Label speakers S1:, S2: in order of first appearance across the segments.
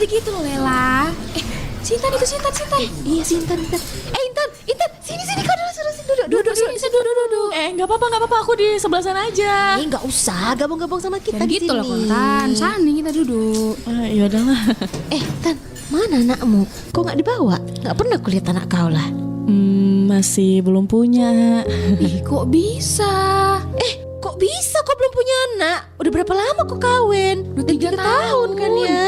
S1: gitu loh Lela. Sintan itu Sintan.
S2: Iya Intan. Intan, sini kau duduk sini.
S1: Duduk.
S3: Nggak apa-apa, aku di sebelah sana aja.
S2: Nggak usah gabung-gabung sama kita
S1: Dan
S2: di
S1: gitu
S2: sini.
S1: loh Kontan. Sana nih kita duduk.
S3: Ya udahlah.
S2: Tan, mana anakmu? Kok nggak dibawa? Nggak pernah kulihat anak kau lah.
S3: Masih belum punya.
S1: Ih, kok bisa?
S2: Kok bisa kau belum punya anak? Udah berapa lama kau kawin?
S1: Udah 3
S2: tahun kan ya?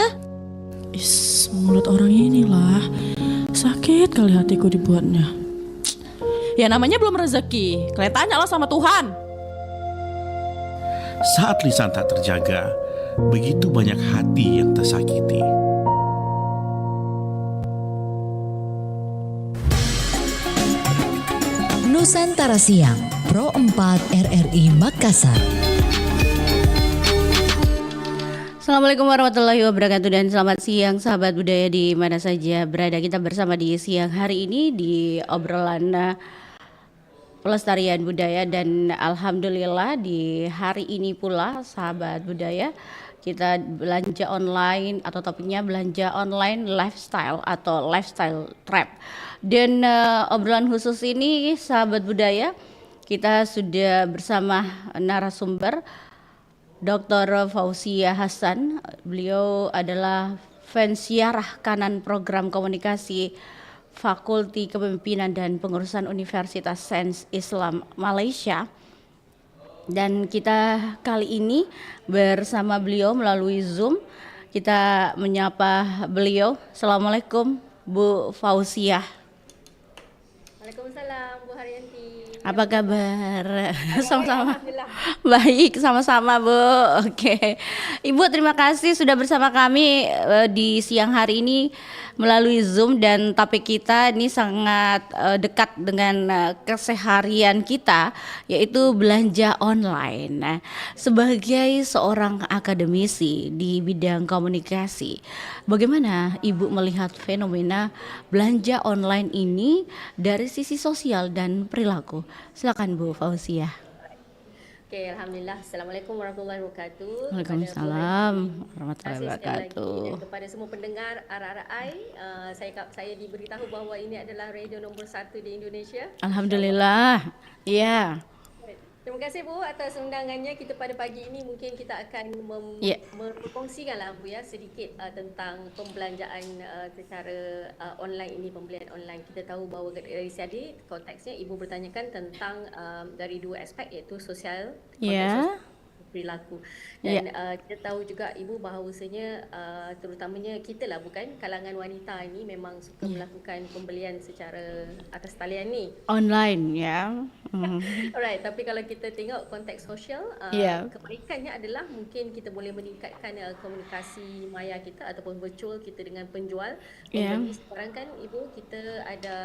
S3: Mulut orang inilah. Sakit kali hatiku dibuatnya. Ya namanya belum rezeki. Kalian tanyalah sama Tuhan.
S4: Saat lisan tak terjaga, begitu banyak hati yang tersakiti.
S5: Nusantara Siang, Pro 4 RRI Makassar.
S6: Assalamualaikum warahmatullahi wabarakatuh dan selamat siang sahabat budaya di mana saja berada. Kita bersama di siang hari ini di obrolan pelestarian budaya dan alhamdulillah di hari ini pula sahabat budaya kita belanja online atau topiknya belanja online lifestyle atau lifestyle trap. Dan obrolan khusus ini sahabat budaya kita sudah bersama narasumber Dr. Fauzia Hasan. Beliau adalah pensiarah kanan program komunikasi Fakulti Kepemimpinan dan Pengurusan Universitas Sains Islam Malaysia. Dan kita kali ini bersama beliau melalui Zoom. Kita menyapa beliau. Assalamualaikum Bu Fauzia.
S7: Waalaikumsalam Bu Haryanti.
S6: Apa kabar? Sama-sama. Baik, sama-sama Bu. Oke. Ibu terima kasih sudah bersama kami di siang hari ini melalui Zoom dan topik kita ini sangat dekat dengan keseharian kita yaitu belanja online. Nah, sebagai seorang akademisi di bidang komunikasi, bagaimana Ibu melihat fenomena belanja online ini dari sisi sosial dan perilaku? Silakan Bu Fauzia.
S7: Oke, alhamdulillah. Assalamualaikum warahmatullahi wabarakatuh.
S6: Waalaikumsalam warahmatullahi
S7: Terima kasih sekali
S6: wabarakatuh.
S7: lagi. Dan kepada semua pendengar RRI, saya diberitahu bahawa ini adalah radio nombor 1 di Indonesia.
S6: Alhamdulillah. Iya.
S7: Terima kasih Bu atas undangannya kita pada pagi ini. Mungkin kita akan berkongsikanlah Bu ya sedikit tentang pembelanjaan secara online ini, pembelian online. Kita tahu bahawa dari tadi konteksnya Ibu bertanyakan tentang dari dua aspek iaitu sosial, konteks sosial, perilaku. Dan kita tahu juga Ibu bahawasanya terutamanya kita lah bukan kalangan wanita ini memang suka melakukan pembelian secara atas talian ni.
S6: Online ya.
S7: Alright, tapi kalau kita tengok konteks sosial, kebaikannya adalah mungkin kita boleh meningkatkan komunikasi maya kita ataupun virtual kita dengan penjual. Pembeli sekarang kan Ibu kita ada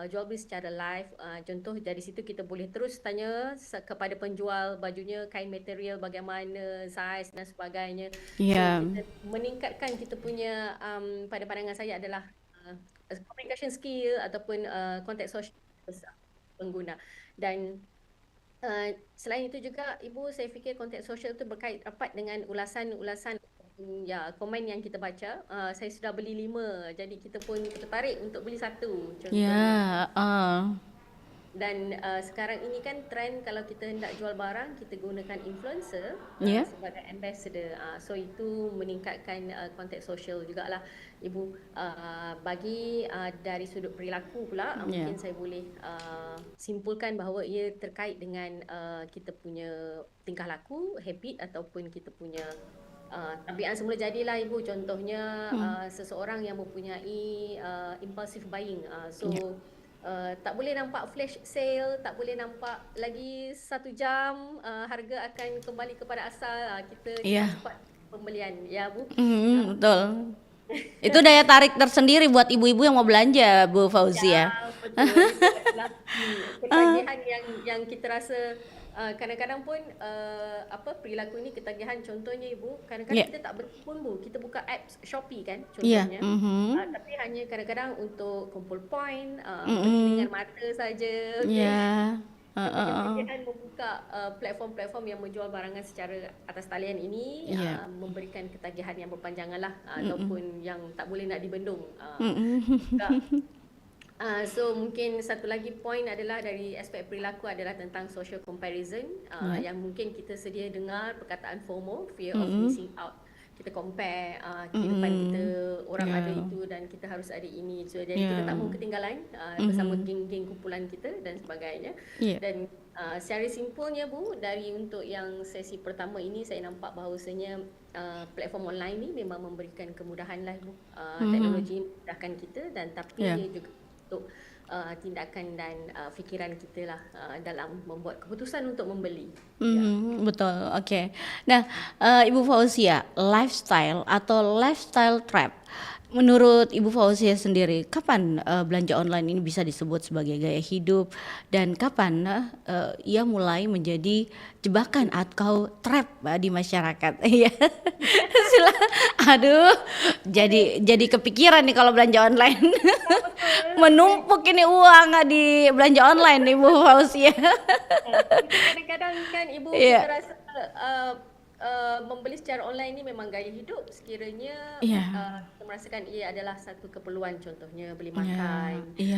S7: jual beli secara live. Contoh dari situ kita boleh terus tanya kepada penjual bajunya, kain material bagaimana, saiz dan sebagainya. So, kita meningkatkan kita punya pada pandangan saya adalah communication skill ataupun konteks sosial pengguna. Dan selain itu juga Ibu saya fikir konteks sosial itu berkait rapat dengan ulasan-ulasan komen yang kita baca. Saya sudah beli 5, jadi kita pun tertarik untuk beli 1 contohnya. Dan sekarang ini kan trend kalau kita hendak jual barang kita gunakan influencer sebagai ambassador. So itu meningkatkan konteks sosial jugalah Ibu. Bagi dari sudut perilaku pula mungkin saya boleh simpulkan bahawa ia terkait dengan kita punya tingkah laku, habit ataupun kita punya tabiat semula jadilah Ibu. Contohnya seseorang yang mempunyai impulsive buying. Tak boleh nampak flash sale, tak boleh nampak lagi 1 jam harga akan kembali kepada asal. Kita cepat pembelian ya Bu.
S6: Betul. Itu daya tarik tersendiri buat ibu-ibu yang mau belanja Bu Fauzia.
S7: Betul. Itu adalah ketagihan yang kita rasa kadang-kadang pun perilaku ini ketagihan. Contohnya Ibu, kadang-kadang kita tak berpun Bu, kita buka apps Shopee kan contohnya. Tapi hanya kadang-kadang untuk kumpul point, dengan mata saja. Dengan membuka platform-platform yang menjual barangan secara atas talian ini memberikan ketagihan yang berpanjangan lah, ataupun yang tak boleh nak dibendung. So mungkin satu lagi point adalah dari aspek perilaku adalah tentang social comparison, yang mungkin kita sedia dengar perkataan FOMO, fear of missing out. Kita compare kehidupan kita, orang ada itu dan kita harus ada ini. So jadi kita tak mahu ketinggalan bersama geng-geng kumpulan kita dan sebagainya. Dan secara simpulnya Bu, dari untuk yang sesi pertama ini saya nampak bahawasanya platform online ni memang memberikan kemudahan lah Bu. Teknologi memudahkan kita dan tapi dia juga untuk tindakan dan fikiran kita lah dalam membuat keputusan untuk membeli.
S6: Betul, okey. Nah, Ibu Fauzia, lifestyle atau lifestyle trap, menurut Ibu Fauzia sendiri, kapan belanja online ini bisa disebut sebagai gaya hidup dan kapan ia mulai menjadi jebakan atau trap di masyarakat? Iya. Aduh, jadi kepikiran nih kalau belanja online. Menumpuk ini uang di belanja online Ibu Fauzia.
S7: Kadang-kadang kan Ibu kita rasa membeli secara online ni memang gaya hidup sekiranya kita merasakan ia adalah satu keperluan, contohnya beli makan, beli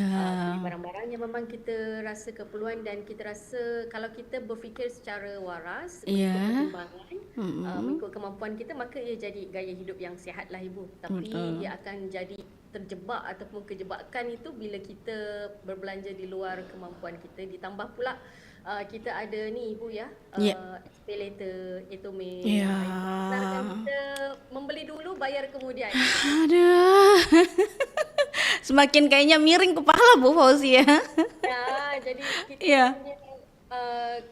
S7: barang-barang yang memang kita rasa keperluan dan kita rasa kalau kita berfikir secara waras, mengikut pertimbangan, mengikut kemampuan kita, maka ia jadi gaya hidup yang sihat lah Ibu. Tapi dia akan jadi terjebak ataupun kejebakan itu bila kita berbelanja di luar kemampuan kita, ditambah pula kita ada ni Ibu pay later, etome. Kita membeli dulu, bayar kemudian.
S6: Aduh. Semakin kayaknya miring kepala Bu Fauzia.
S7: Jadi kita punya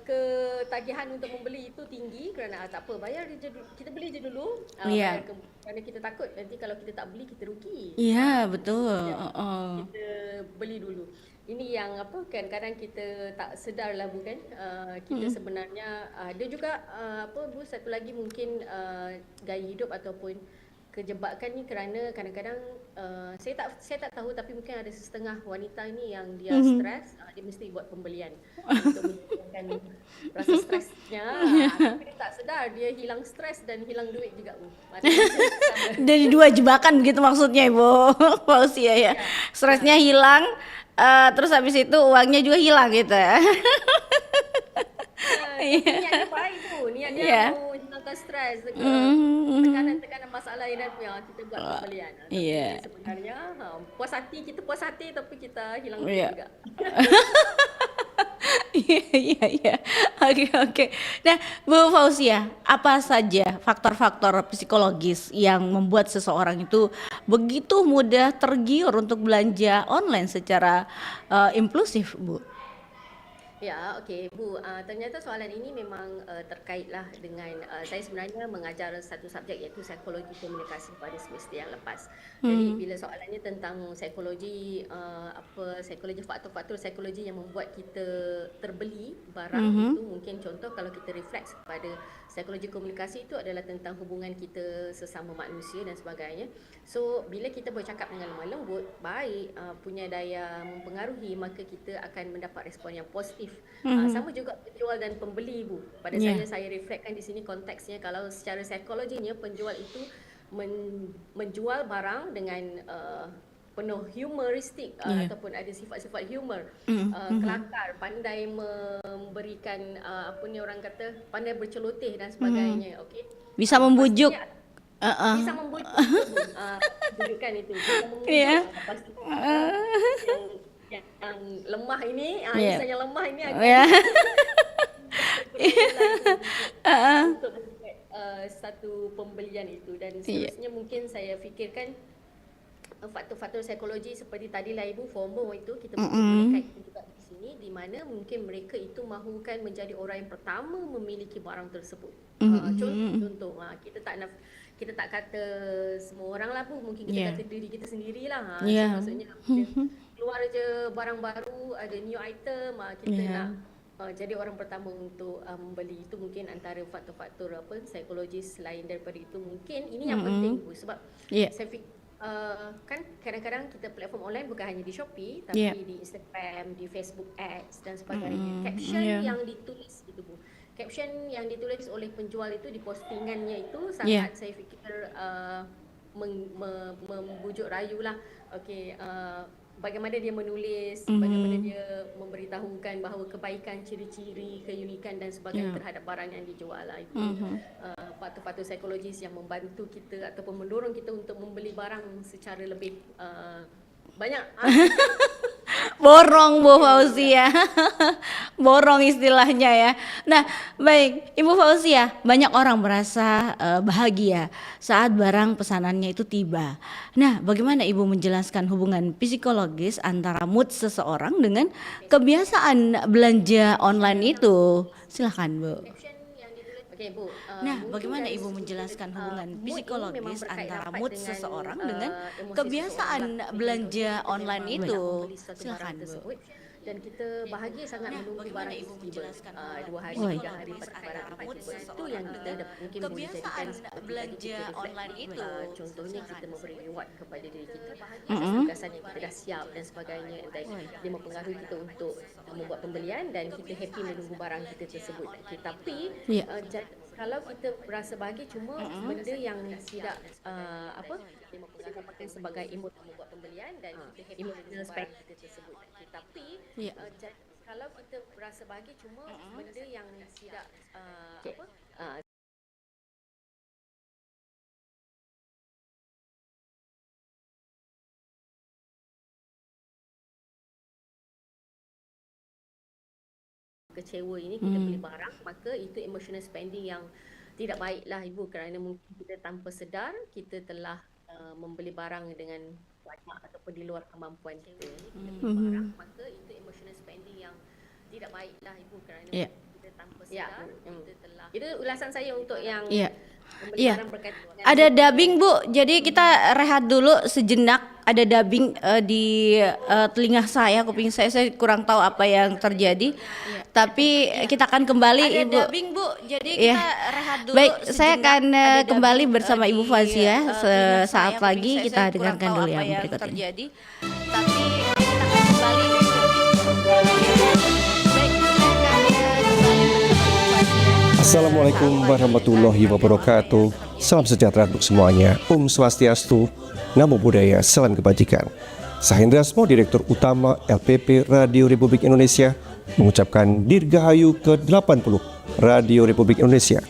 S7: ketagihan untuk membeli itu tinggi kerana tak apa, bayar je dulu, kita beli je dulu. Kerana kita takut nanti kalau kita tak beli kita rugi.
S6: Betul.
S7: Kita beli dulu. Ini yang kadang-kadang kita tak sedar lah bukan, kita sebenarnya ada juga Bu, satu lagi mungkin gaya hidup ataupun kejebakan ni kerana kadang-kadang saya tak tahu tapi mungkin ada setengah wanita ni yang dia stres, dia mesti buat pembelian untuk menghilangkan rasa stresnya. Tapi dia tak sedar dia hilang stres dan hilang duit juga Bu.
S6: Jadi dua jebakan begitu maksudnya Ibu Fauzia ya. Stresnya hilang, terus habis itu uangnya juga hilang gitu ya.
S7: Niatnya baik Tu. Niatnya mau hilangkan stres, tekanan-tekanan masalah yang kita buat pembelian. Sebenarnya puas hati, kita puas hati tapi kita hilang duit juga.
S6: Iya. Oke. Nah, Bu Fauzia, apa saja faktor-faktor psikologis yang membuat seseorang itu begitu mudah tergiur untuk belanja online secara impulsif, Bu?
S7: Ya, okey Bu. Ternyata soalan ini memang terkaitlah dengan saya sebenarnya mengajar satu subjek iaitu psikologi komunikasi pada semester yang lepas. Jadi bila soalannya tentang psikologi faktor-faktor psikologi yang membuat kita terbeli barang itu, mungkin contoh kalau kita refleks kepada psikologi komunikasi itu adalah tentang hubungan kita sesama manusia dan sebagainya. So bila kita bercakap dengan lemah lembut, baik, punya daya mempengaruhi, maka kita akan mendapat respon yang positif. Sama juga penjual dan pembeli Bu. Pada saya reflektkan di sini konteksnya, kalau secara psikologinya penjual itu menjual barang dengan penuh humoristik ataupun ada sifat-sifat humor, kelakar, pandai memberikan orang kata pandai berceloteh dan sebagainya. Okey.
S6: Bisa membujuk.
S7: Bisa membujuk. Bujukan itu. Bisa membujuk. Yang lemah ini, misalnya lemah ini akan untuk membuat satu pembelian itu. Dan seterusnya mungkin saya fikirkan faktor-faktor psikologi seperti tadi lah Ibu, FOMO itu kita mungkin kaitkan juga di sini, di mana mungkin mereka itu mahukan menjadi orang yang pertama memiliki barang tersebut. Contoh, kita tak kata semua orang lah Bu, mungkin kita kata diri kita sendirilah. Maksudnya keluar je barang baru, ada new item, kita nak jadi orang pertama untuk membeli. Itu mungkin antara faktor-faktor psikologis. Lain daripada itu mungkin ini yang penting Bu, sebab saya fikir kan kadang-kadang kita platform online bukan hanya di Shopee tapi di Instagram, di Facebook Ads dan sebagainya. Caption yang ditulis gitu Bu. Caption yang ditulis oleh penjual itu di postingannya itu sangat saya fikir membujuk rayu lah. Okey, bagaimana dia menulis, bagaimana dia memberitahukan bahawa kebaikan, ciri-ciri, keunikan dan sebagainya terhadap barang yang dijual lah. Itu faktor-faktor psikologis yang membantu kita ataupun mendorong kita untuk membeli barang secara lebih banyak.
S6: Borong Bu Fauzia. Borong istilahnya ya. Nah, baik Ibu Fauzia, banyak orang merasa bahagia saat barang pesanannya itu tiba. Nah, bagaimana Ibu menjelaskan hubungan psikologis antara mood seseorang dengan kebiasaan belanja online itu? Silakan Bu.
S7: Okey Bu.
S6: Nah, bagaimana Ibu menjelaskan hubungan psikologis antara mood seseorang dengan kebiasaan belanja online itu? Silakan Bu.
S7: Dan kita bahagia sangat menunggu barang
S6: Ibu
S7: tiba.
S6: menjelaskan
S7: 2 hari, 3 hari barang tiba. Itu yang kita mungkin boleh jadikan
S6: belanja online itu.
S7: Contohnya kita memberi reward kepada diri kita atas tugasan yang kita dah siap dan sebagainya, dan dia mempengaruhi kita untuk membuat pembelian dan kita happy menunggu barang kita tersebut. Okay, tapi kalau kita rasa bahagia cuma benda yang tidak dia mempengaruhi sebagai membuat pembelian dan kita happy emotional spend kita tersebut. Okay, tapi kalau kita rasa bahagia cuma benda yang tidak kecewa ini kita beli barang, maka itu emotional spending yang tidak baiklah Ibu, kerana mungkin kita tanpa sedar kita telah membeli barang dengan banyak ataupun di luar kemampuan kita. Kita beli barang, maka itu emotional spending yang tidak baiklah Ibu, kerana kita tanpa sedar kita telah. Itu ulasan saya untuk yang membeli barang berkaitan dengan
S6: ada dubbing Bu, jadi kita rehat dulu sejenak. Ada dubbing di telinga saya, kuping saya kurang tahu apa yang terjadi. Tapi kita akan kembali
S2: Ada
S6: Ibu.
S2: dubbing Bu, jadi kita rehat dulu.
S6: Baik, saya
S2: sejenak.
S6: akan
S2: Ada
S6: kembali
S2: dubbing,
S6: bersama Ibu
S2: di,
S6: Fazia
S2: telinga
S6: sesaat
S2: saya,
S6: lagi.
S2: kuping
S6: Kita
S2: saya kurang
S6: dengarkan
S2: tahu
S6: dulu
S2: apa
S6: yang
S2: yang
S6: berikut ini.
S2: terjadi. Tapi kita akan kembali. Baik, saya akan kembali bersama Ibu Fazia.
S8: Assalamualaikum warahmatullahi wabarakatuh. Salam sejahtera untuk semuanya. Swastiastu, Namo Buddhaya, salam kebajikan. Sahendra Asmo, Direktur Utama LPP Radio Republik Indonesia, mengucapkan Dirgahayu ke-80 Radio Republik Indonesia.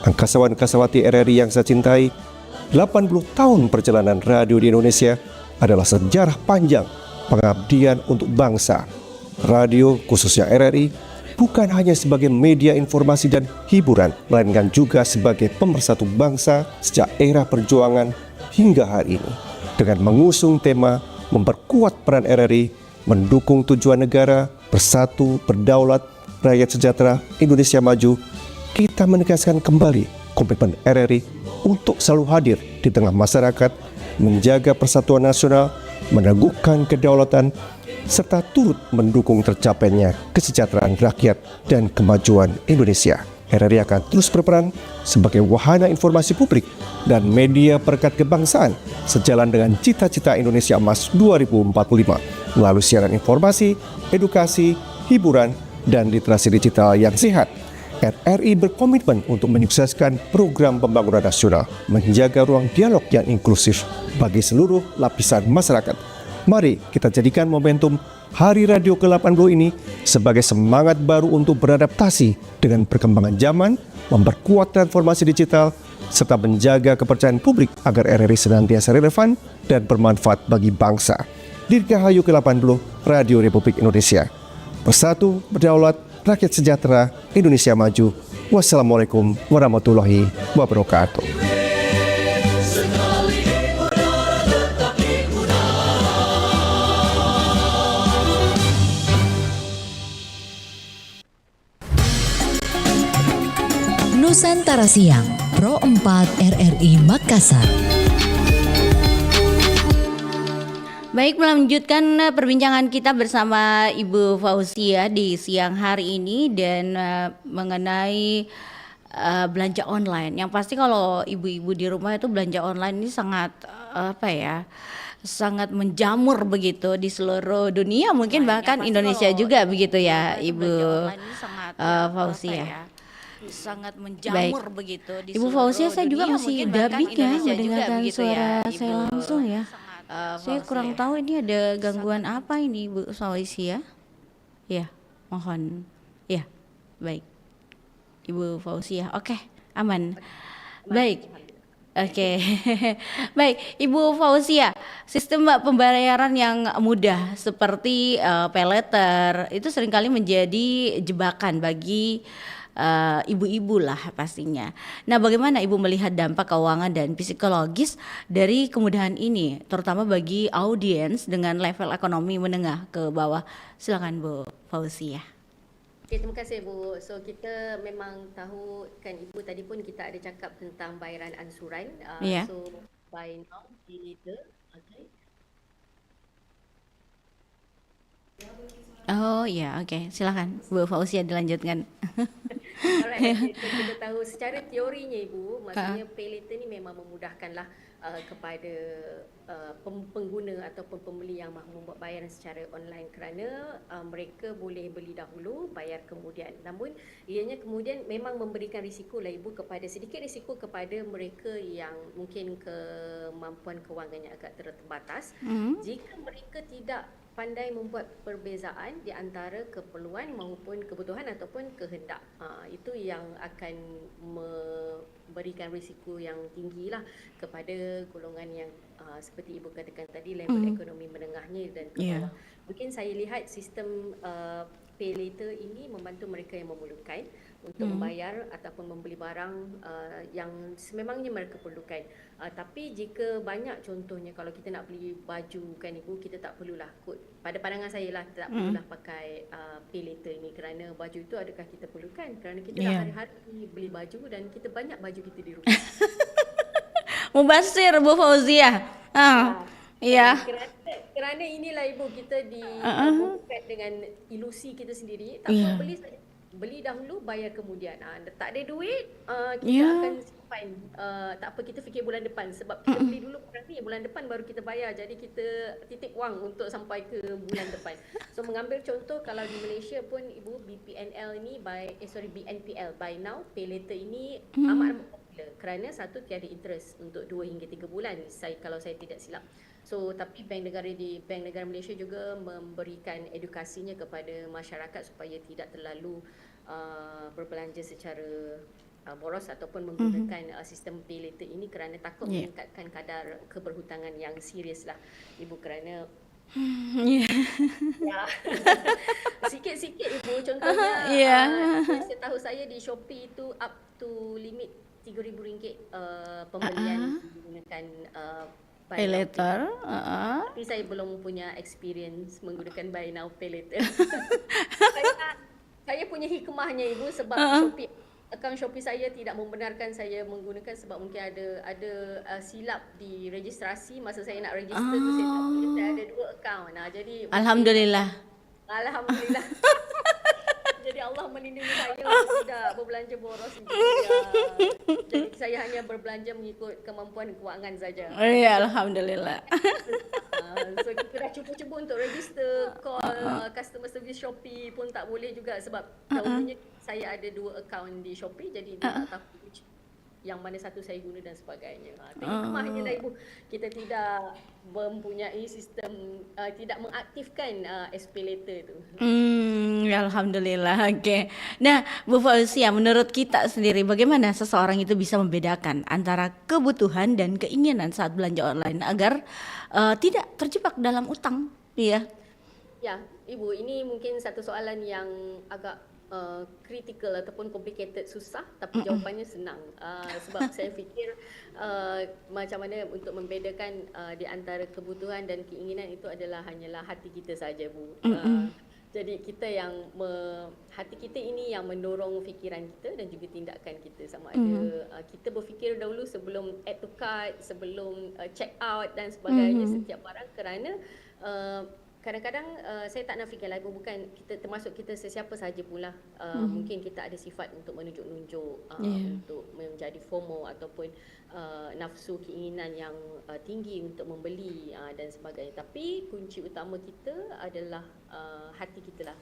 S8: Angkasawan-angkasawati RRI yang saya cintai, 80 tahun perjalanan radio di Indonesia adalah sejarah panjang pengabdian untuk bangsa. Radio, khususnya RRI, bukan hanya sebagai media informasi dan hiburan, melainkan juga sebagai pemersatu bangsa sejak era perjuangan hingga hari ini. Dengan mengusung tema memperkuat peran RRI, mendukung tujuan negara, bersatu, berdaulat, rakyat sejahtera, Indonesia maju, kita menegaskan kembali komitmen RRI untuk selalu hadir di tengah masyarakat, menjaga persatuan nasional, meneguhkan kedaulatan, serta turut mendukung tercapainya kesejahteraan rakyat dan kemajuan Indonesia. RRI akan terus berperan sebagai wahana informasi publik dan media perekat kebangsaan sejalan dengan cita-cita Indonesia Emas 2045 melalui siaran informasi, edukasi, hiburan, dan literasi digital yang sehat. RRI berkomitmen untuk menyukseskan program pembangunan nasional, menjaga ruang dialog yang inklusif bagi seluruh lapisan masyarakat. Mari kita jadikan momentum Hari Radio ke-80 ini sebagai semangat baru untuk beradaptasi dengan perkembangan zaman, memperkuat transformasi digital, serta menjaga kepercayaan publik agar RRI senantiasa relevan dan bermanfaat bagi bangsa. Dirgahayu ke-80 Radio Republik Indonesia. Bersatu, berdaulat, rakyat sejahtera, Indonesia maju. Wassalamualaikum warahmatullahi wabarakatuh.
S5: Nusantara Siang, Pro 4 RRI Makassar.
S6: Baik, melanjutkan perbincangan kita bersama Ibu Fauzia di siang hari ini dan mengenai belanja online. Yang pasti kalau ibu-ibu di rumah itu belanja online ini sangat apa ya, sangat menjamur begitu di seluruh dunia, mungkin bahkan Indonesia juga begitu ya, Ibu Fauzia. Sangat menjamur begitu di Ibu Fauzia, saya juga masih dubbing ya mendengarkan suara saya langsung ya. Saya kurang tahu ini ada gangguan apa ini Ibu Fauzia. Ya, mohon. Ya, baik. Ibu Fauzia, oke, aman. Baik. Oke, baik Ibu Fauzia, sistem pembayaran yang mudah seperti pay letter itu seringkali menjadi jebakan bagi ibu-ibu lah pastinya. Nah, bagaimana Ibu melihat dampak keuangan dan psikologis dari kemudahan ini, terutama bagi audiens dengan level ekonomi menengah ke bawah? Silakan Bu Fauzia.
S7: Okay, terima kasih Bu. So kita memang tahu kan Ibu tadi pun kita ada cakap tentang bayaran ansuran. So by now kita
S6: Oh ya, oke. Silakan Bu Fauzia dilanjutkan.
S7: Alright, kita tahu secara teorinya Ibu, maksudnya pay later ni memang memudahkanlah kepada pengguna ataupun pembeli yang mahu membuat bayaran secara online, kerana mereka boleh beli dahulu, bayar kemudian. Namun ianya kemudian memang memberikan risiko lah Ibu, kepada sedikit risiko kepada mereka yang mungkin kemampuan kewangannya agak terbatas. Jika mereka tidak pandai membuat perbezaan di antara keperluan maupun kebutuhan ataupun kehendak. Itu yang akan memberikan risiko yang tinggi lah kepada golongan yang seperti Ibu katakan tadi, level ekonomi menengahnya dan ke bawah. Mungkin saya lihat sistem pay later ini membantu mereka yang memerlukan untuk membayar ataupun membeli barang yang sememangnya mereka perlukan. Tapi jika banyak, contohnya kalau kita nak beli baju kan Ibu, kita tak perlulah kod. Pada pandangan saya lah, tak perlulah pakai pay later ini, kerana baju itu adakah kita perlukan? Kerana kita dah hari-hari beli baju dan kita banyak baju kita di rumah.
S6: Mubasir Bu Fauzia. Iya.
S7: Kerana inilah Ibu, kita dibuka dengan ilusi kita sendiri. Tak apa, beli dahulu, bayar kemudian. Tak ada duit, kita akan simpan. Tak apa, kita fikir bulan depan. Sebab kita beli dulu barang ni, bulan depan baru kita bayar. Jadi kita titip wang untuk sampai ke bulan depan. So mengambil contoh, kalau di Malaysia pun Ibu, BNPL ni BNPL, Buy Now Pay Later ini amat popular. Kerana satu, tiada interest untuk 2 hingga 3 bulan, kalau saya tidak silap. So tapi Bank Negara Malaysia juga memberikan edukasinya kepada masyarakat supaya tidak terlalu berbelanja secara boros ataupun menggunakan sistem pay later ini, kerana takut meningkatkan kadar keberhutangan yang serius lah Ibu, kerana sikit-sikit Ibu, contohnya setahu saya di Shopee itu up to limit RM3,000 pembelian menggunakan
S6: pay later.
S7: Tapi saya belum punya experience menggunakan buy now pay later. saya punya hikmahnya Ibu, sebab akaun Shopee saya tidak membenarkan saya menggunakan, sebab mungkin ada silap di registrasi. Masa saya nak register tu, saya tak boleh, saya ada 2 akaun. Jadi Alhamdulillah. Jadi Allah melindungi saya untuk tidak berbelanja boros. Jadi saya hanya berbelanja mengikut kemampuan kewangan saja.
S6: Alhamdulillah.
S7: So kita dah cuba-cuba untuk register call customer service Shopee pun tak boleh juga, sebab tahunya saya ada 2 akaun di Shopee, jadi dia tak tahu yang mana satu saya guna dan sebagainya. Hikmahnya lah Ibu, kita tidak mempunyai sistem, tidak mengaktifkan pay later tu.
S6: Alhamdulillah. Okey. Nah, Bu Fauzia, menurut kita sendiri bagaimana seseorang itu bisa membedakan antara kebutuhan dan keinginan saat belanja online agar tidak terjebak dalam utang? Ya,
S7: Ibu, ini mungkin satu soalan yang agak critical ataupun complicated, susah, tapi jawapannya senang. Sebab saya fikir macam mana untuk membedakan di antara kebutuhan dan keinginan itu hanyalah hati kita saja Bu. Jadi kita yang hati kita ini yang mendorong fikiran kita dan juga tindakan kita, sama ada kita berfikir dahulu sebelum add to cart, sebelum check out dan sebagainya setiap barang, kerana kadang-kadang saya tak nafikan lah, Ibu, bukan kita termasuk kita sesiapa saja pula. Mungkin kita ada sifat untuk menunjuk-nunjuk, untuk menjadi FOMO ataupun nafsu keinginan yang tinggi untuk membeli dan sebagainya. Tapi kunci utama kita adalah hati kita lah.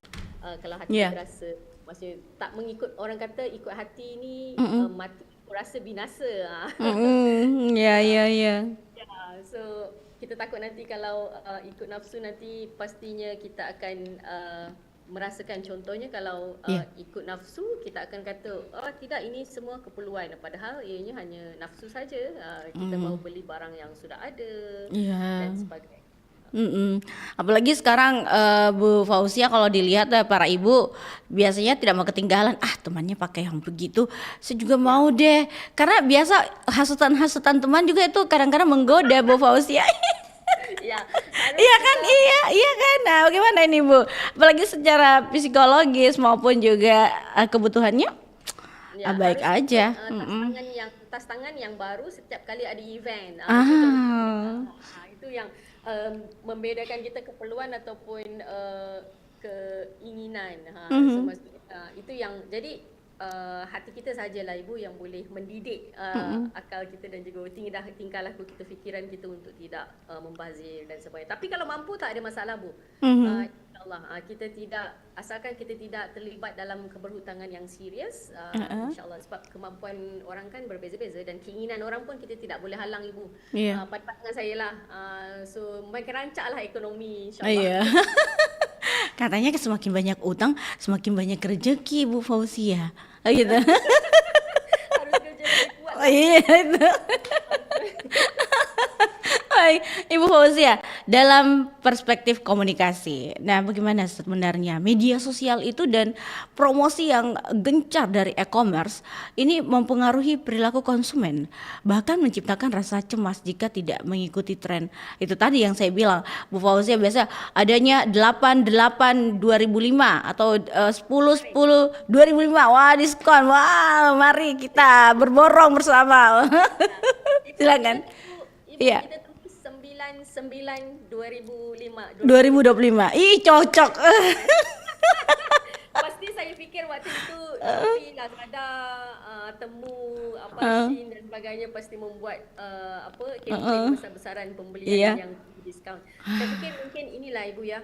S7: Kalau hati kita rasa, maksudnya tak mengikut, orang kata ikut hati ni mati rasa binasa.
S6: Ya.
S7: So kita takut nanti kalau ikut nafsu, nanti pastinya kita akan merasakan, contohnya kalau ikut nafsu, kita akan kata tidak, ini semua keperluan, padahal ianya hanya nafsu saja. Kita mahu beli barang yang sudah ada dan sebagainya.
S6: Apalagi sekarang Bu Fauzia, kalau dilihat para ibu biasanya tidak mau ketinggalan, temannya pakai yang begitu, saya juga mau deh. Karena biasa hasutan teman juga itu kadang-kadang menggoda Bu Fauzia.
S7: Iya
S6: kan? Iya kan. Nah, bagaimana ini Bu? Apalagi secara psikologis maupun juga kebutuhannya baik aja.
S7: Tas tangan yang baru setiap kali ada event. Itu yang membedakan kita keperluan ataupun keinginan. So, itu yang jadi hati kita sajalah, Ibu, yang boleh mendidik akal kita dan juga tingkah laku kita, fikiran kita untuk tidak membazir dan sebagainya. Tapi kalau mampu tak ada masalah, Bu. InsyaAllah kita tidak, asalkan kita tidak terlibat dalam keberhutangan yang serius, insyaAllah, sebab kemampuan orang kan berbeza-beza dan keinginan orang pun kita tidak boleh halang, Ibu. Pada pandangan saya lah. So makin rancaklah ekonomi, insyaAllah.
S6: Katanya semakin banyak utang semakin banyak rezeki, Bu Fauzia. Gitu.
S7: Harus kerja lebih kuat.
S6: Itu. Baik, Ibu Fauzia, dalam perspektif komunikasi, nah bagaimana sebenarnya media sosial itu dan promosi yang gencar dari e-commerce ini mempengaruhi perilaku konsumen, bahkan menciptakan rasa cemas jika tidak mengikuti tren. Itu tadi yang saya bilang, Bu Fauzia, biasa adanya 88 2005 atau 10 2005, wah diskon, wah mari kita berborong bersama. Silakan. Iya.
S7: 9 2005.
S6: Ih, cocok.
S7: Pasti saya fikir waktu itu Shopee, Lazada, Temu, Shein dan sebagainya pasti membuat campaign besar-besaran pembelian yang diskaun. Saya fikir mungkin inilah, Ibu, ya,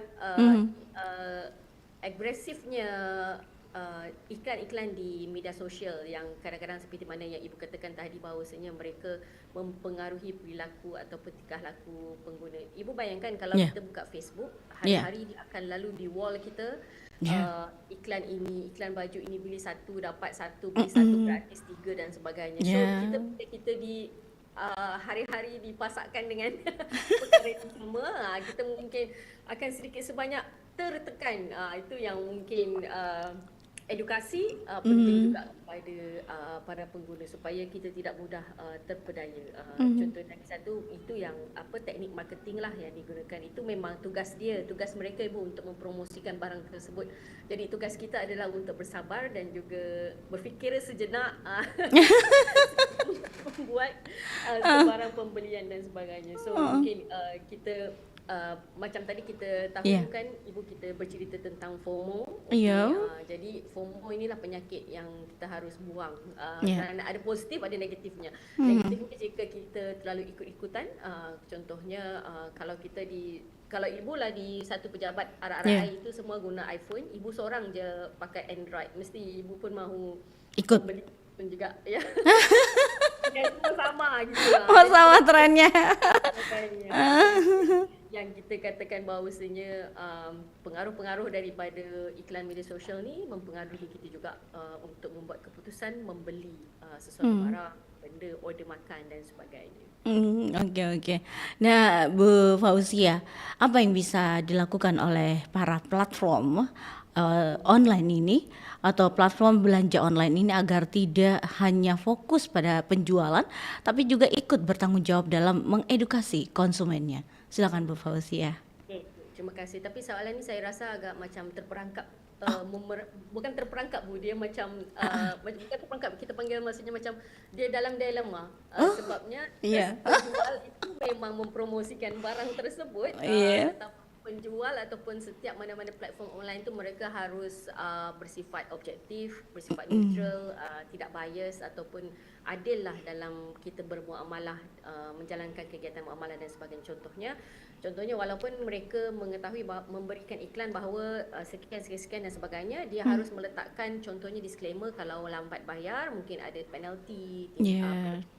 S7: agresifnya iklan-iklan di media sosial yang kadang-kadang seperti mana yang Ibu katakan tadi, bahawasanya mereka mempengaruhi perilaku ataupun tingkah laku pengguna. Ibu bayangkan kalau kita buka Facebook, hari-hari dia akan lalu di wall kita, iklan ini, iklan baju ini, beli satu dapat satu, beli satu gratis 3 dan sebagainya. So kita di hari-hari dipasakkan dengan perkara yang sama, kita mungkin akan sedikit sebanyak tertekan. Itu yang mungkin edukasi penting juga kepada para pengguna supaya kita tidak mudah terpedaya. Contoh lagi satu, itu yang teknik marketing lah yang digunakan. Itu memang tugas mereka, Ibu, untuk mempromosikan barang tersebut. Jadi tugas kita adalah untuk bersabar dan juga berfikir sejenak membuat sebarang pembelian dan sebagainya. So mungkin kita macam tadi kita tahu kan, Ibu, kita bercerita tentang FOMO. Jadi FOMO inilah penyakit yang kita harus buang. Kerana ada positif, ada negatifnya. Negatifnya jika kita terlalu ikut-ikutan. Contohnya kalau Ibu lah di satu pejabat RRI itu semua guna iPhone, Ibu seorang je pakai Android, mesti Ibu pun mahu ikut beli pun juga, ya. Semua sama gitu lah.
S6: Sama trennya.
S7: Yang kita katakan bahawasanya pengaruh-pengaruh daripada iklan media sosial ni mempengaruhi kita juga untuk membuat keputusan membeli sesuatu barang, benda, order makan dan sebagainya.
S6: Okey. Nah, Bu Fauzia, apa yang bisa dilakukan oleh para platform online ini atau platform belanja online ini agar tidak hanya fokus pada penjualan tapi juga ikut bertanggung jawab dalam mengedukasi konsumennya? Silakan Bu Fauzia.
S7: Terima kasih. Tapi soalan ni saya rasa agak macam terperangkap. Bukan terperangkap, Bu, dia macam bukan terperangkap, kita panggil maksudnya macam dia dalam dilema. Sebabnya penjual itu memang mempromosikan barang tersebut, penjual ataupun setiap mana-mana platform online tu mereka harus bersifat objektif, bersifat neutral, tidak bias ataupun adil lah dalam kita bermuamalah, menjalankan kegiatan muamalah dan sebagainya. Contohnya walaupun mereka mengetahui memberikan iklan bahawa sekian dan sebagainya, dia harus meletakkan contohnya disclaimer kalau lambat bayar mungkin ada penalti,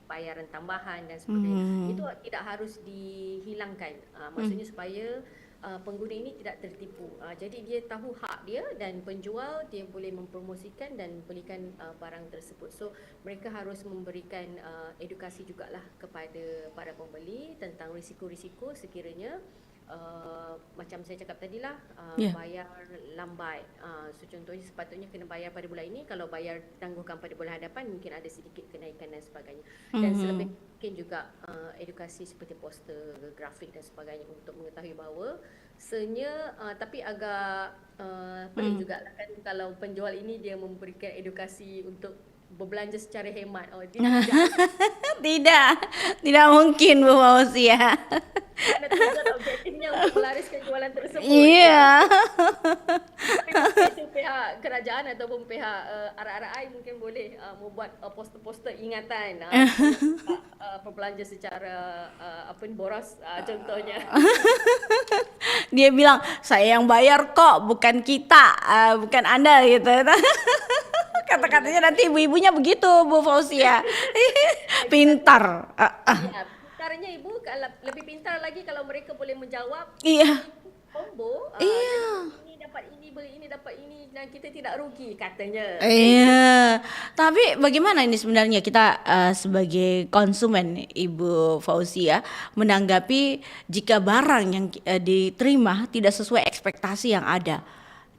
S7: bayaran tambahan dan sebagainya. Itu tidak harus dihilangkan. Maksudnya supaya pengguna ini tidak tertipu. Jadi dia tahu hak dia dan penjual dia boleh mempromosikan dan belikan barang tersebut. So mereka harus memberikan edukasi jugalah kepada para pembeli tentang risiko-risiko sekiranya macam saya cakap tadilah, bayar lambat. So contohnya sepatutnya kena bayar pada bulan ini, kalau bayar tangguhkan pada bulan hadapan mungkin ada sedikit kenaikan dan sebagainya. Dan selebih mungkin juga edukasi seperti poster, grafik dan sebagainya untuk mengetahui bahawa tapi agak pelik juga lah kan kalau penjual ini dia memberikan edukasi untuk berbelanja secara hemat.
S6: Tidak mungkin Bu Fauzia.
S7: Kerana tujuan objektifnya untuk melariskan jualan tersebut. Itu pihak kerajaan ataupun pihak RRI mungkin boleh membuat poster-poster ingatan berbelanja secara boros contohnya.
S6: Dia bilang saya yang bayar kok, bukan kita, bukan Anda gitu. Kata-katanya nanti ibu-ibunya begitu Bu Fauzia. Pintar.
S7: Pintarnya ibu lebih pintar lagi kalau mereka boleh menjawab combo. Ini dapat ini, beli ini dapat ini dan kita tidak rugi katanya.
S6: Tapi bagaimana ini sebenarnya kita sebagai konsumen Ibu Fauzia menanggapi jika barang yang diterima tidak sesuai ekspektasi yang ada.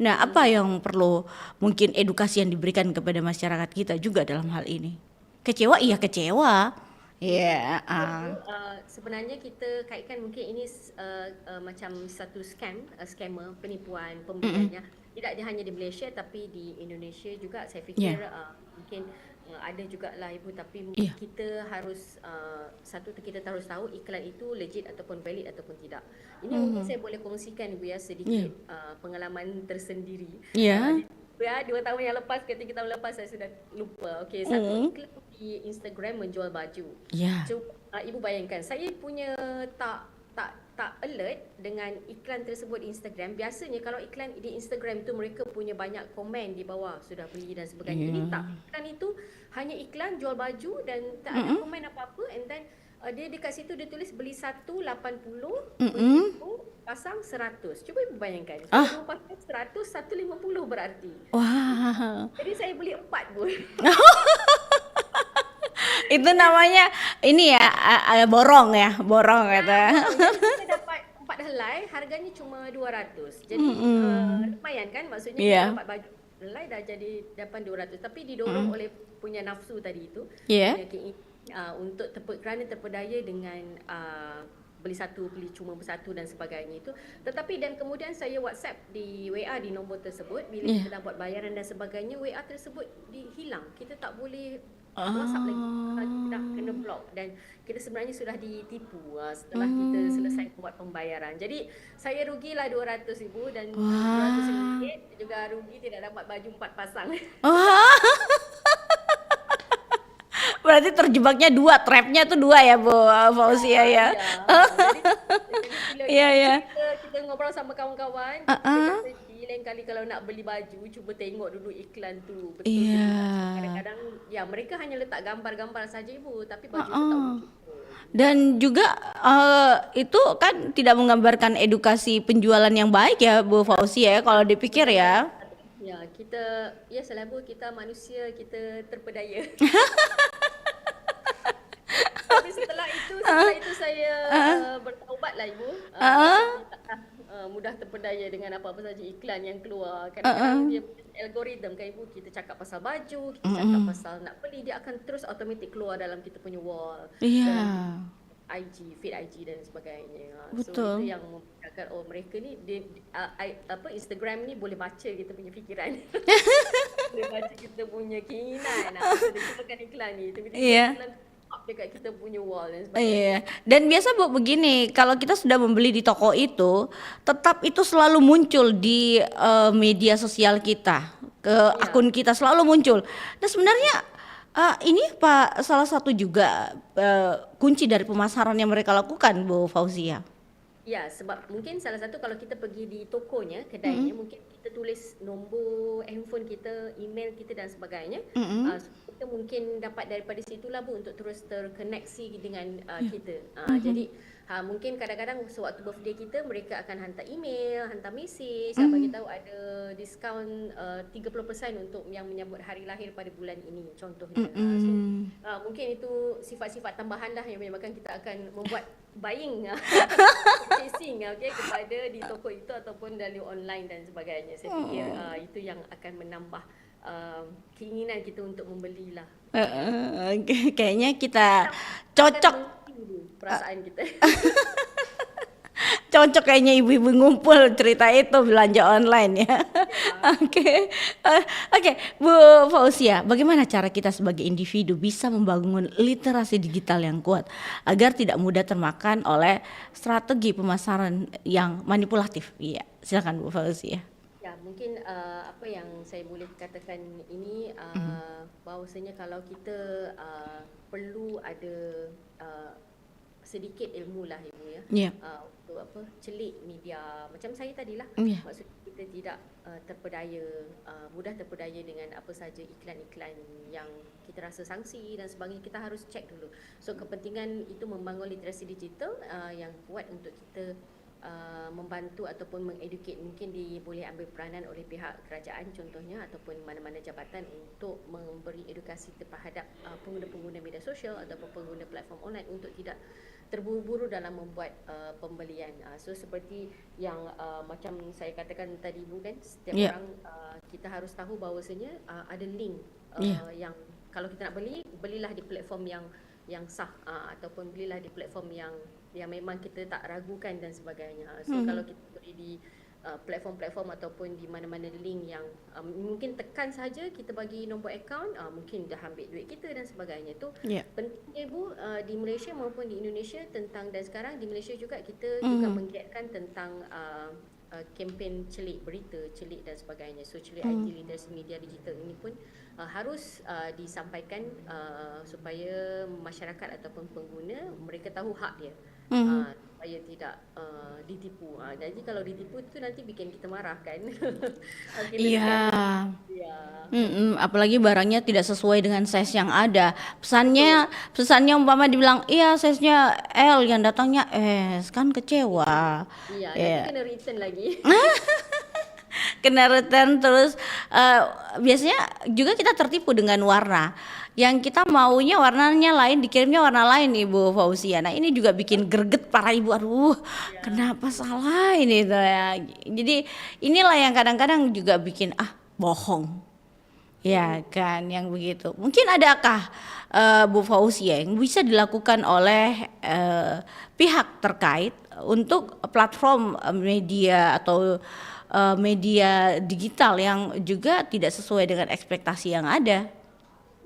S6: Nah, apa yang perlu mungkin edukasi yang diberikan kepada masyarakat kita juga dalam hal ini? Kecewa, iya kecewa.
S7: Sebenarnya kita kaitkan mungkin ini macam satu scammer, penipuan pembeliannya. Tidak hanya di Malaysia tapi di Indonesia juga saya fikir mungkin ada jugalah ibu, tapi mungkin kita harus kita harus tahu iklan itu legit ataupun valid ataupun tidak. Ini mungkin saya boleh kongsikan ibu sedikit pengalaman tersendiri. 2 tahun yang lepas, ketika tahun lepas saya sudah lupa. Okey, satu iklan di Instagram menjual baju. So ibu bayangkan, saya punya tak alert dengan iklan tersebut di Instagram. Biasanya kalau iklan di Instagram tu mereka punya banyak komen di bawah sudah beli dan sebagainya. Ini tak, iklan itu hanya iklan jual baju dan tak ada komen apa-apa, and then dia dekat situ dia tulis beli 1 80, beli 2 pasang 100. Cuba ibu bayangkan. Kalau pasang 100, 150 berarti. Jadi saya beli 4 pun.
S6: Itu namanya ini borong kata.
S7: Kita dapat 4 helai, harganya cuma 200. Jadi lumayan kan, maksudnya kita dapat baju helai dah jadi dapat 200. Tapi didorong oleh punya nafsu tadi itu. Untuk kerana terpedaya dengan beli cuma bersatu dan sebagainya itu. Tetapi dan kemudian saya WhatsApp di WA di nombor tersebut, bila kita dah buat bayaran dan sebagainya, WA tersebut hilang. Kita tak boleh WhatsApp lagi, kita dah kena block dan kita sebenarnya sudah ditipu setelah kita selesai buat pembayaran. Jadi saya rugilah 200 ibu dan 200 ringgit juga rugi tidak dapat baju 4 pasang.
S6: Berarti terjebaknya 2, trapnya tuh 2 ya Bu Fauzia ya.
S7: Jadi kita ngobrol sama kawan-kawan, lain kali kalau nak beli baju cuba tengok dulu iklan tu betul. Kadang-kadang mereka hanya letak gambar-gambar saja ibu, tapi baju tu tak betul.
S6: Dan juga itu kan tidak menggambarkan edukasi penjualan yang baik ya Bu Fauzia ya kalau dipikir ya.
S7: Kita selalu kita manusia, kita terpedaya. Tapi setelah itu saya bertaubatlah ibu. Mudah terpedaya dengan apa-apa saja iklan yang keluar. Kadang-kadang dia algoritma kan ibu, kita cakap pasal baju, kita cakap pasal nak beli, dia akan terus automatik keluar dalam kita punya wall. IG, feed IG dan sebagainya.
S6: Betul.
S7: So itu yang memperkatakan mereka ni Instagram ni boleh baca kita punya fikiran. Boleh baca kita punya keinginan. Kita gunakan iklan ni. Tiba-tiba iklan up dekat kita punya wall dan sebagainya.
S6: Iya. Dan biasa Bu begini, kalau kita sudah membeli di toko itu, tetap itu selalu muncul di media sosial kita, ke akun kita selalu muncul. Dan sebenarnya ini Pak salah satu juga kunci dari pemasaran yang mereka lakukan, Bu Fauzia.
S7: Ya, sebab mungkin salah satu kalau kita pergi di tokonya, kedainya, mungkin kita tulis nombor handphone kita, email kita dan sebagainya. So kita mungkin dapat daripada situlah Bu untuk terus terkoneksi dengan kita. Jadi mungkin kadang-kadang sewaktu birthday kita, mereka akan hantar email, hantar mesej, bagi tahu ada diskaun 30% untuk yang menyambut hari lahir pada bulan ini contohnya. Mungkin itu sifat-sifat tambahan lah yang menyebabkan kita akan membuat buying purchasing kepada di toko itu ataupun dari online dan sebagainya. Saya fikir itu yang akan menambah keinginan kita untuk membelilah.
S6: Kayaknya kita cocok
S7: perasaan kita.
S6: Cocok kayaknya ibu-ibu ngumpul cerita itu belanja online ya. Oke, Bu Fauzia, bagaimana cara kita sebagai individu bisa membangun literasi digital yang kuat agar tidak mudah termakan oleh strategi pemasaran yang manipulatif? Iya, silakan Bu Fauzia.
S7: Ya, mungkin apa yang saya boleh katakan ini bahawasanya kalau kita perlu ada sedikit ilmu lah Ibu ya. Untuk celik media macam saya tadilah. Maksudnya kita tidak mudah terpedaya dengan apa saja iklan-iklan yang kita rasa sangsi dan sebagainya. Kita harus cek dulu. So kepentingan itu membangun literasi digital yang kuat untuk kita membantu ataupun mengeducate. Mungkin boleh ambil peranan oleh pihak kerajaan contohnya ataupun mana-mana jabatan untuk memberi edukasi terhadap pengguna-pengguna media sosial ataupun pengguna platform online untuk tidak terburu-buru dalam membuat pembelian. So seperti yang macam saya katakan tadi Bu kan, setiap orang kita harus tahu bahawasanya ada link yang kalau kita nak belilah di platform yang sah ataupun belilah di platform yang memang kita tak ragukan dan sebagainya. So kalau kita beli di platform-platform ataupun di mana-mana link yang mungkin tekan saja kita bagi nombor akaun, mungkin dah ambil duit kita dan sebagainya. Itu pentingnya Bu di Malaysia maupun di Indonesia tentang, dan sekarang di Malaysia juga kita juga menggiatkan tentang kempen celik berita, celik dan sebagainya. So celik IT literasi media digital ini pun harus disampaikan supaya masyarakat ataupun pengguna mereka tahu hak dia. Supaya tidak ditipu. Jadi kalau ditipu itu nanti bikin kita marah kan.
S6: Apalagi barangnya tidak sesuai dengan size yang ada. Pesannya umpama dibilang iya size-nya L, yang datangnya S, kan kecewa.
S7: Nanti kena return lagi.
S6: Kena return terus. Biasanya juga kita tertipu dengan warna. Yang kita maunya warnanya lain, dikirimnya warna lain Ibu Fauzia. Nah ini juga bikin greget para ibu. Aduh, kenapa salah ini tuh ya. Jadi inilah yang kadang-kadang juga bikin bohong. Ya kan, yang begitu. Mungkin adakah Bu Fauzia yang bisa dilakukan oleh pihak terkait untuk platform media atau media digital yang juga tidak sesuai dengan ekspektasi yang ada?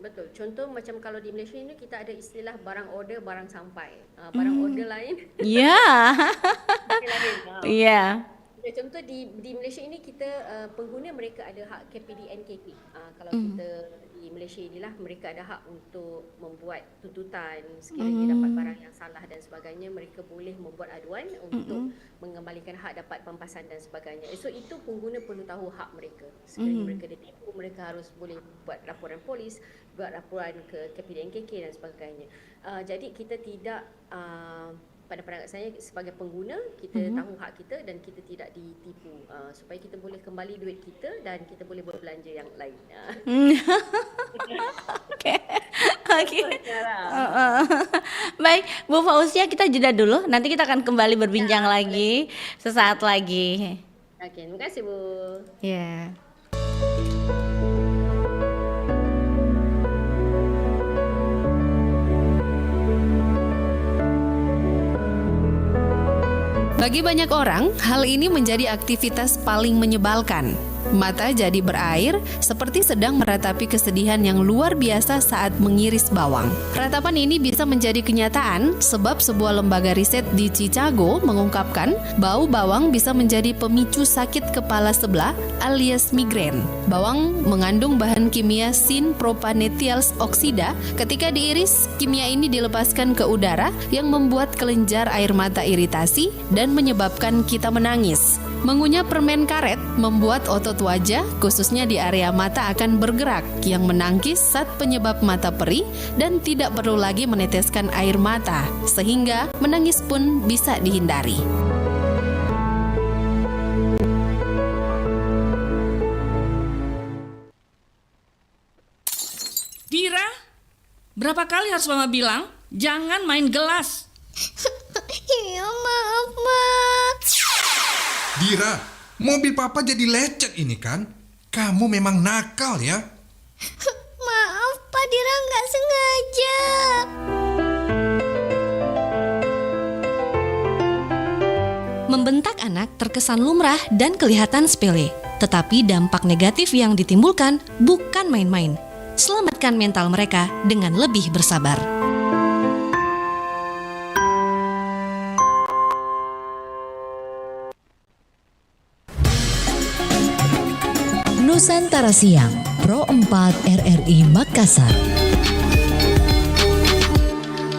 S7: Betul. Contoh macam kalau di Malaysia ini kita ada istilah barang order, barang sampai. Barang order lain.
S6: Iya.
S7: Contoh di Malaysia ini kita pengguna mereka ada hak KPD NKP. Kalau kita di Malaysia inilah mereka ada hak untuk membuat tuntutan sekiranya dapat barang yang salah dan sebagainya, mereka boleh membuat aduan untuk mengembalikan hak dapat pampasan dan sebagainya. So itu pengguna perlu tahu hak mereka. Sekiranya mereka ditipu, mereka harus boleh buat laporan polis, buat laporan ke KPD NKK dan sebagainya. Jadi kita tidak pada pandangan saya sebagai pengguna kita tahu hak kita dan kita tidak ditipu supaya kita boleh kembali duit kita dan kita boleh buat belanja yang lain.
S6: Okey. Baik, Bu Fauzia, kita jeda dulu. Nanti kita akan kembali berbincang lagi sesaat lagi.
S7: Okey, terima kasih Bu.
S6: Ya.
S9: Bagi banyak orang, hal ini menjadi aktivitas paling menyebalkan. mata jadi berair seperti sedang meratapi kesedihan yang luar biasa saat mengiris bawang. Ratapan ini bisa menjadi kenyataan sebab sebuah lembaga riset di Chicago mengungkapkan bau bawang bisa menjadi pemicu sakit kepala sebelah alias migrain. Bawang mengandung bahan kimia sin-propanethial oksida. Ketika diiris, kimia ini dilepaskan ke udara yang membuat kelenjar air mata iritasi dan menyebabkan kita menangis. Mengunyah permen karet membuat otot wajah, khususnya di area mata akan bergerak, yang menangkis zat penyebab mata perih dan tidak perlu lagi meneteskan air mata, sehingga menangis pun bisa dihindari.
S10: Dira, berapa kali harus Mama bilang, jangan main gelas.
S11: Iya, maaf, Mak.
S12: Dira, mobil Papa jadi lecet ini kan? Kamu memang nakal ya?
S11: Maaf, Pak Dira nggak sengaja.
S13: Membentak anak terkesan lumrah dan kelihatan sepele. Tetapi dampak negatif yang ditimbulkan bukan main-main. Selamatkan mental mereka dengan lebih bersabar.
S5: Nusantara Siang, Pro 4 RRI Makassar.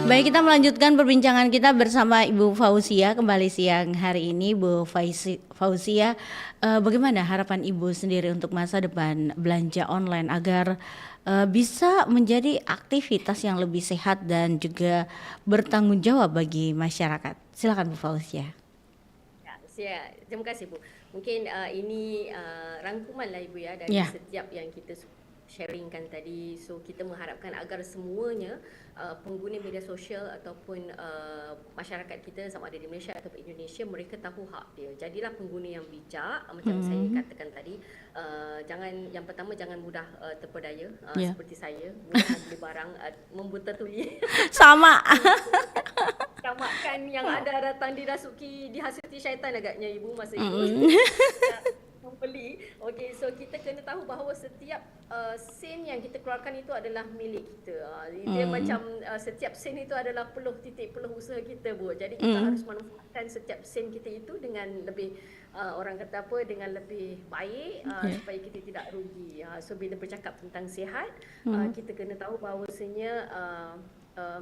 S6: Baik, kita melanjutkan perbincangan kita bersama Ibu Fauzia kembali siang hari ini. Bu Fauzia, bagaimana harapan Ibu sendiri untuk masa depan belanja online agar bisa menjadi aktivitas yang lebih sehat dan juga bertanggung jawab bagi masyarakat? Silakan Bu Fauzia.
S7: Ya, terima kasih Bu. Mungkin ini rangkuman lah Ibu ya dari setiap yang kita sharingkan tadi. So kita mengharapkan agar semuanya pengguna media sosial ataupun masyarakat kita sama ada di Malaysia atau Indonesia, mereka tahu hak dia. Jadilah pengguna yang bijak, macam saya katakan tadi. Yang pertama jangan mudah terpedaya seperti saya, mudah beli barang membuta tuli.
S6: Sama.
S7: Tamakan yang ada datang dihasuti syaitan agaknya Ibu masa itu. Membeli. Okey, so kita kena tahu bahawa setiap sen yang kita keluarkan itu adalah milik kita. Dia macam setiap sen itu adalah peluh usaha kita, Bu. Jadi kita harus manfaatkan setiap sen kita itu dengan lebih orang kata apa, dengan lebih baik supaya kita tidak rugi. So bila bercakap tentang sihat, kita kena tahu bahawasanya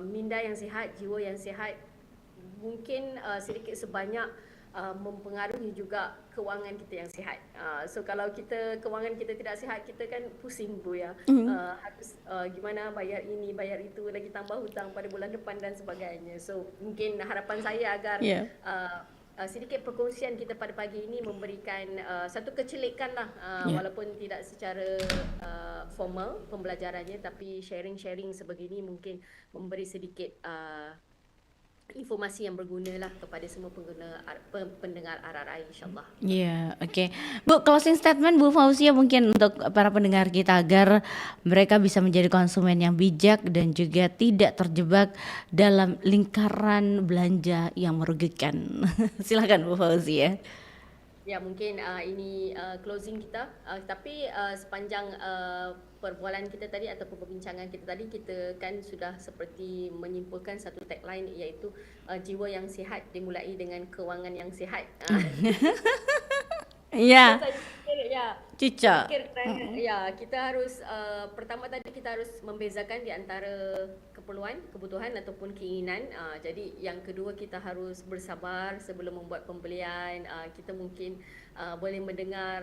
S7: minda yang sihat, jiwa yang sihat mungkin sedikit sebanyak mempengaruhi juga kewangan kita yang sihat. So kalau kewangan kita tidak sihat, kita kan pusing Bu ya. Harus gimana bayar ini, bayar itu, lagi tambah hutang pada bulan depan dan sebagainya. So mungkin harapan saya agar sedikit perkongsian kita pada pagi ini memberikan satu kecelikan lah, walaupun tidak secara formal pembelajarannya, tapi sharing-sharing sebegini mungkin memberi sedikit informasi yang berguna lah kepada semua pendengar RRI insyaAllah.
S6: Ya, okey. Bu, closing statement Bu Fauzia mungkin untuk para pendengar kita agar mereka bisa menjadi konsumen yang bijak dan juga tidak terjebak dalam lingkaran belanja yang merugikan. Silakan Bu Fauzia.
S7: Ya, mungkin ini closing kita, tapi sepanjang perbualan kita tadi ataupun perbincangan kita tadi, kita kan sudah seperti menyimpulkan satu tagline, iaitu jiwa yang sihat dimulai dengan kewangan yang sihat.
S6: Ya.
S7: Ya.
S6: Cica.
S7: Ya, kita harus pertama tadi kita harus membezakan di antara kebutuhan ataupun keinginan. Jadi yang kedua, kita harus bersabar sebelum membuat pembelian. Kita mungkin boleh mendengar,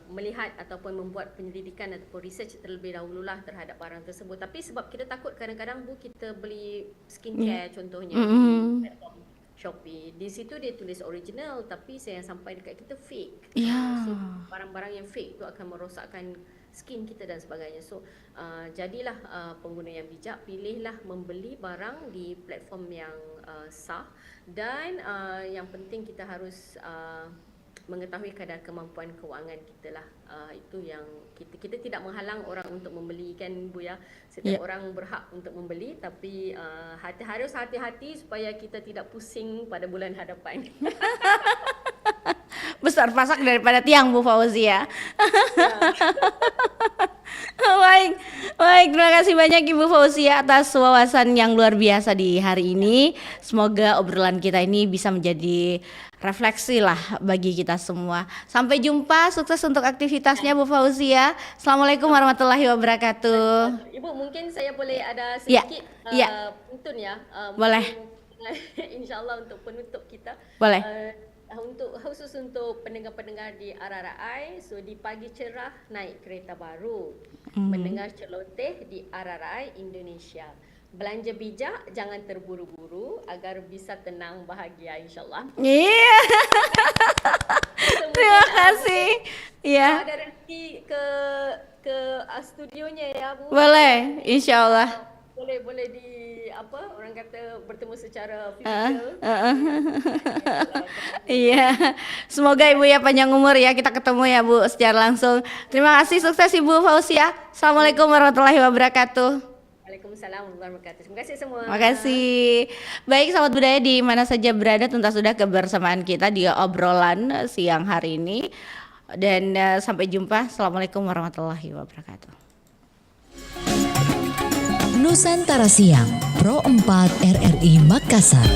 S7: melihat ataupun membuat penyelidikan ataupun research terlebih dahululah terhadap barang tersebut. Tapi sebab kita takut kadang-kadang Bu, kita beli skincare contohnya di platform Shopee, di situ dia tulis original tapi saya sampai dekat kita fake. So barang-barang yang fake itu akan merosakkan skin kita dan sebagainya. So jadilah pengguna yang bijak, pilihlah membeli barang di platform yang sah, dan yang penting kita harus mengetahui kadar kemampuan kewangan kita lah. Itu yang kita tidak menghalang orang untuk membeli kan Bu ya. Setiap orang berhak untuk membeli, tapi harus hati-hati supaya kita tidak pusing pada bulan hadapan.
S6: besar pasak daripada tiang Bu Fauzia. Baik, terima kasih banyak Ibu Fauzia atas wawasan yang luar biasa di hari ini. Semoga obrolan kita ini bisa menjadi refleksi lah bagi kita semua. Sampai jumpa, sukses untuk aktivitasnya Bu Fauzia. Assalamualaikum warahmatullahi wabarakatuh.
S7: Ibu, mungkin saya boleh ada sedikit puntun ya.
S6: Boleh.
S7: InsyaAllah untuk penutup kita.
S6: Boleh.
S7: Khusus untuk pendengar-pendengar di RRI, so di pagi cerah naik kereta baru, mendengar celoteh di RRI Indonesia. Belanja bijak, jangan terburu-buru agar bisa tenang bahagia insyaAllah.
S6: Iya. Terima kasih. Iya.
S7: Ada rezeki ke studionya ya Bu.
S6: Boleh, insyaAllah.
S7: Boleh di orang kata bertemu secara fizikal.
S6: Iya, semoga Ibu ya panjang umur ya, kita ketemu ya Bu secara langsung. Terima kasih, sukses Ibu Fauzia. Assalamualaikum warahmatullahi wabarakatuh.
S7: Waalaikumsalam warahmatullahi wabarakatuh. Terima kasih semua.
S6: Terima kasih. Baik sahabat budaya di mana saja berada, tuntas sudah kebersamaan kita di obrolan siang hari ini. Dan sampai jumpa. Assalamualaikum warahmatullahi wabarakatuh.
S5: Nusantara Siang, Pro 4 RRI Makassar.